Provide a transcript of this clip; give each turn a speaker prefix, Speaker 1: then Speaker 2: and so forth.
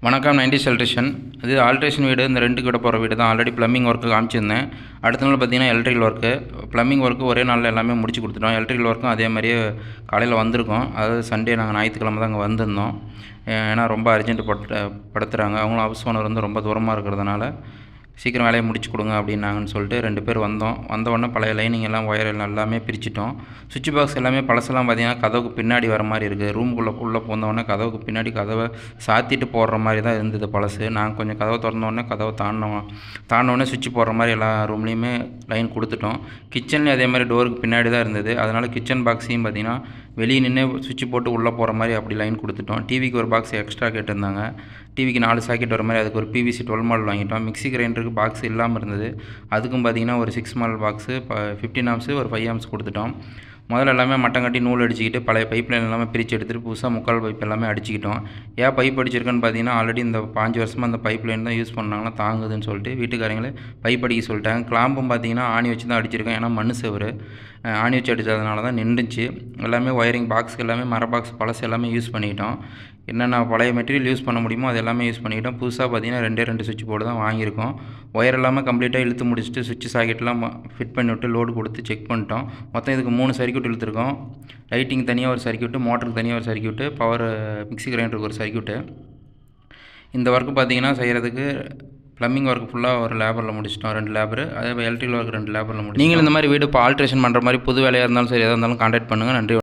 Speaker 1: வணக்கம் 90s electrician. இது alteration வீடு. இந்த ரெண்டுக்கு விட போகிற வீடு தான். ஆல்ரெடி ப்ளம்பிங் ஒர்க்கு காமிச்சிருந்தேன். அடுத்த நாள் பார்த்தீங்கன்னா எலக்ட்ரிக்கல் ஒர்க்கு. ப்ளம்பிங் ஒர்க்கு ஒரே நாளில் எல்லாமே முடிச்சு கொடுத்துட்டோம். எலக்ட்ரிக்கல் ஒர்க்கும் அதே மாதிரியே காலையில் வந்திருக்கோம். அதாவது சண்டே நாங்கள் ஞாயிற்றுக்கிழமை தான் அங்கே வந்திருந்தோம். ஏன்னா ரொம்ப அர்ஜென்ட் படுத்துகிறாங்க. அவங்களும் ஹவுஸ் ஓனர் வந்து ரொம்ப தூரமாக இருக்கிறதுனால சீக்கிரம் வேலையை முடிச்சு கொடுங்க அப்படின்னாங்கன்னு சொல்லிட்டு 2 பேர் வந்தோம். வந்தவுடனே பழைய லைனிங் எல்லாம் ஒயர் எல்லாமே பிரிச்சிட்டோம். சுவிட்ச் பாக்ஸ் எல்லாமே பழசெல்லாம் பார்த்தீங்கன்னா கதவுக்கு பின்னாடி வர மாதிரி இருக்குது. ரூமுக்குள்ளே போனவுடனே கதவுக்கு பின்னாடி கதவை சாத்திட்டு போடுற மாதிரி தான் இருந்தது பழசு. நாங்கள் கொஞ்சம் கதவை திறந்தோடனே கதவை தாண்டினோடனே சுவிட்ச் போடுற மாதிரி எல்லா ரூம்லேயுமே லைன் கொடுத்துட்டோம். கிச்சன்லேயும் அதே மாதிரி டோருக்கு பின்னாடி தான் இருந்தது. அதனால் கிச்சன் பாக்ஸையும் பார்த்தீங்கன்னா வெளியே நின்று சுவிட்ச் போட்டு உள்ளே போகிற மாதிரி அப்படி லைன் கொடுத்துட்டோம். டிவிக்கு ஒரு பாக்ஸ் எக்ஸ்ட்ரா கேட்டிருந்தாங்க. டிவிக்கு 4 சாக்கெட் வர மாதிரி அதுக்கு ஒரு PVC 12 மாடல் வாங்கிட்டோம். மிக்ஸி கிரைண்டருக்கு பாக்ஸ் இல்லாமல் இருந்தது. அதுக்கும் பார்த்திங்கன்னா ஒரு 6 மாடல் பாக்ஸு 15 ஆம்ஸு ஒரு 5 ஆம்ஸ் கொடுத்துட்டோம். முதல்ல எல்லாமே மட்டம் கட்டி நூல் அடிச்சுக்கிட்டு பழைய பைப் லைன் எல்லாமே பிரித்து எடுத்துகிட்டு புதுசாக முக்கால் பைப் எல்லாமே அடிச்சுக்கிட்டோம். ஏன் பைப் அடிச்சிருக்கேன்னு பார்த்தீங்கன்னா ஆல்ரெடி இந்த 5 வருஷமாக அந்த பைப் லைன் தான் யூஸ் பண்ணாங்கன்னா தாங்குதுன்னு சொல்லிட்டு வீட்டுக்காரங்களே பைப் அடிக்க சொல்லிட்டாங்க. கிளாம்பும் பார்த்தீங்கன்னா ஆணி வச்சு தான் அடிச்சிருக்கேன். ஏன்னா மண் செவரு ஆணி வச்சு அடித்ததுனால தான் நின்றுச்சு. எல்லாமே ஒயரிங் பாக்ஸ் எல்லாமே மர பாக்ஸ் பழசு எல்லாமே யூஸ் பண்ணிக்கிட்டோம். என்னென்ன பழைய மெட்டீரியல் யூஸ் பண்ண முடியுமோ அது எல்லாமே யூஸ் பண்ணிக்கிட்டோம். புதுசாக பார்த்தீங்கன்னா 2 சுவிட்ச் போர்டு தான் வாங்கியிருக்கோம். ஒயர் எல்லாமே கம்ப்ளீட்டாக இழுத்து முடிச்சுட்டு சுவிட்ச் சாக்கெட்லாம் ஃபிட் பண்ணி விட்டு லோடு கொடுத்து செக் பண்ணிட்டோம். மொத்தம் இதுக்கு 3 சர்க்யூட் இழுத்துருக்கோம். லைட்டிங் தனியாக ஒரு சர்க்யூட்டு, மோட்டருக்கு தனியாக ஒரு சர்க்யூட்டு, பவர் மிக்ஸி கிரைண்டருக்கு ஒரு சர்க்யூட்டு. இந்த ஒர்க்கு பார்த்தீங்கன்னா செய்கிறதுக்கு ப்ளம்பிங் ஒர்க் ஃபுல்லாக ஒரு லேபரில் முடிச்சிட்டோம். 2 லேபரு. அதே எலக்ட்ரிக்கல் ஒர்க் 2 லேபரில் முடிச்சிட்டோம். நீங்கள் இந்த மாதிரி வீடு இப்போ ஆல்ட்ரேஷன் பண்ணுற மாதிரி புது வேலையாக இருந்தாலும் சரி எதாக இருந்தாலும் கான்டாக்ட் பண்ணுங்கள். நன்றி.